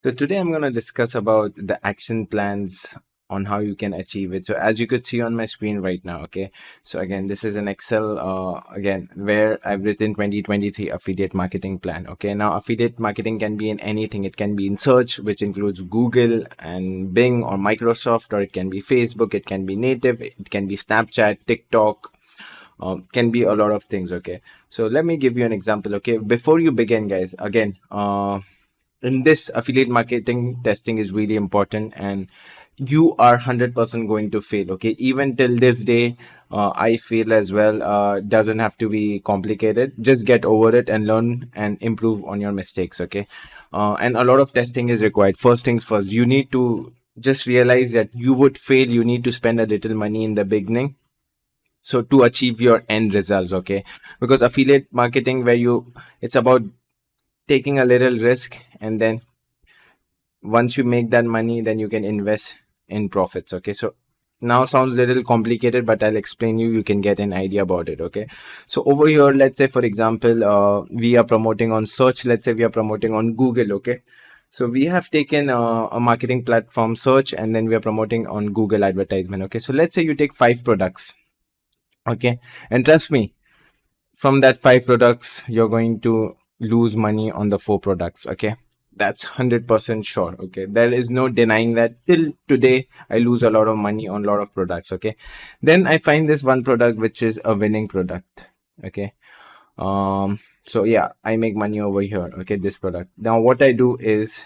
So today I'm going to discuss about the action plans on how you can achieve it. So as you could see on my screen right now, okay. So again, this is an Excel again where I've written 2023 affiliate marketing plan. Okay. Now affiliate marketing can be in anything. It can be in search, which includes Google and Bing or Microsoft, or it can be Facebook, it can be native, it can be Snapchat, TikTok, can be a lot of things. Okay, so let me give you an example. Okay, before you begin, guys, again, in this affiliate marketing, testing is really important, and you are 100% going to fail. Okay, even till this day, I feel as well. Doesn't have to be complicated. Just get over it and learn and improve on your mistakes. Okay, and a lot of testing is required. First things first, you need to just realize that you would fail. You need to spend a little money in the beginning, so to achieve your end results. Okay, because affiliate marketing, where you, it's about taking a little risk, and then once you make that money, then you can invest in profits. Okay, so now sounds a little complicated, but I'll explain you can get an idea about it. Okay, so over here, let's say for example, we are promoting on search. Let's say we are promoting on Google. Okay, so we have taken a marketing platform search, and then we are promoting on Google advertisement. Okay, so let's say you take 5 products. Okay, and trust me, from that 5 products, you're going to lose money on the 4 products. Okay, that's 100% sure. Okay, there is no denying that. Till today, I lose a lot of money on a lot of products. Okay, then I find this one product which is a winning product. Okay, so yeah, I make money over here. Okay, this product. Now what I do is,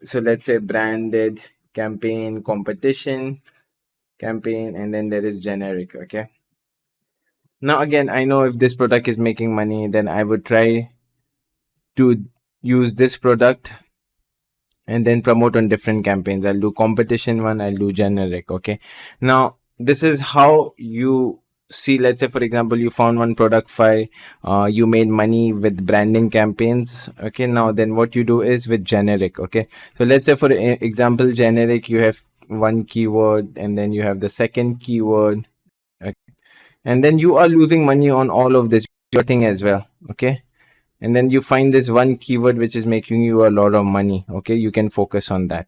so let's say branded campaign, competition campaign, and then there is generic. Okay, now again, I know if this product is making money, then I would try to use this product and then promote on different campaigns. I'll do competition one, I'll do generic. Okay, now this is how you see. Let's say for example, you found one product five, you made money with branding campaigns. Okay, now then what you do is with generic. Okay, so let's say for example, generic, you have one keyword, and then you have the second keyword. Okay, and then you are losing money on all of this, your thing as well. Okay, and then you find this one keyword which is making you a lot of money. Okay, you can focus on that.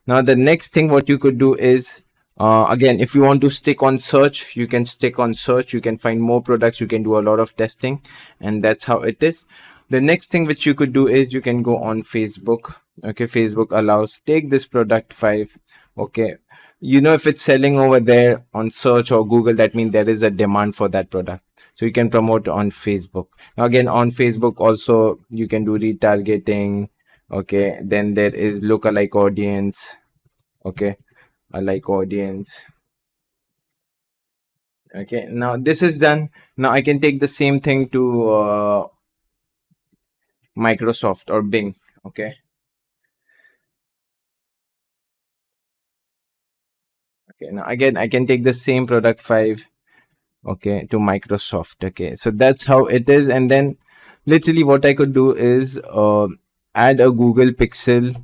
Now the next thing what you could do is, again, if you want to stick on search, you can stick on search, you can find more products, you can do a lot of testing, and that's how it is. The next thing which you could do is you can go on Facebook. Okay, Facebook allows, take this product 5. Okay, if it's selling over there on search or Google, that means there is a demand for that product, so you can promote on Facebook. Now again, on Facebook also you can do retargeting. Okay, then there is lookalike audience. Okay, a like audience. Okay, now this is done. Now I can take the same thing to Microsoft or Bing. Okay, now again I can take the same product 5, okay, to Microsoft. Okay, so that's how it is. And then literally what I could do is add a Google Pixel,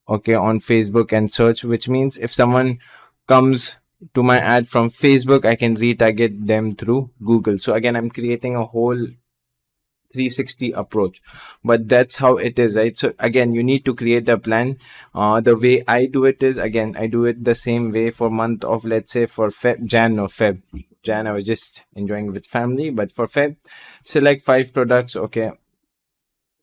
okay, on Facebook and search, which means if someone comes to my ad from Facebook, I can retarget them through Google. So again, I'm creating a whole 360 approach, but that's how it is, right? So again, you need to create a plan. The way I do it is, again, I do it the same way for month of, let's say for Jan I was just enjoying with family, but for Feb, select 5 products. Okay,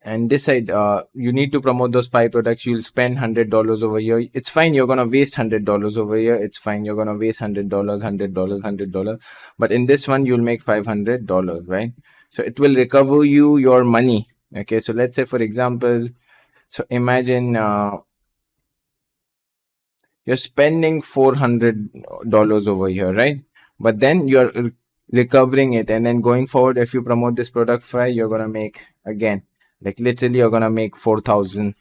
and decide, you need to promote those 5 products. You'll spend $100 over here. It's fine, you're gonna waste $100 over here. It's fine, you're gonna waste $100, but in this one you'll make $500, right? So it will recover you your money. Okay, so let's say for example, so imagine you're spending $400 over here, right? But then you're recovering it, and then going forward, if you promote this product 5, you're gonna make, again, like literally you're gonna make 4,000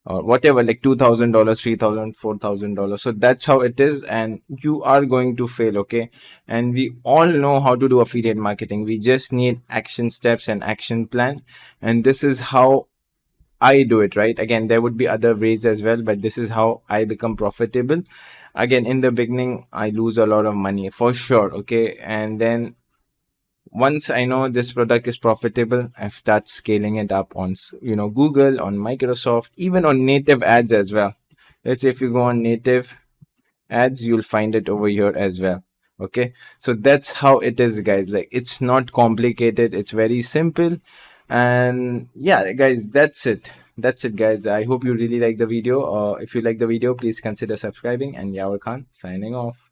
or whatever, like $2,000, 3,000, $4,000. So that's how it is, and you are going to fail. Okay, and we all know how to do affiliate marketing. We just need action steps and action plan, and this is how I do it, right? Again, there would be other ways as well, but this is how I become profitable. Again, in the beginning, I lose a lot of money for sure. Okay, and then Once I know this product is profitable, I start scaling it up on Google, on Microsoft, even on native ads as well. Let's say if you go on native ads, you'll find it over here as well. Okay, so that's how it is, guys. Like, it's not complicated, it's very simple. And yeah, guys, that's it, guys. I hope you really like the video. If you like the video, please consider subscribing. And Yavar Khan signing off.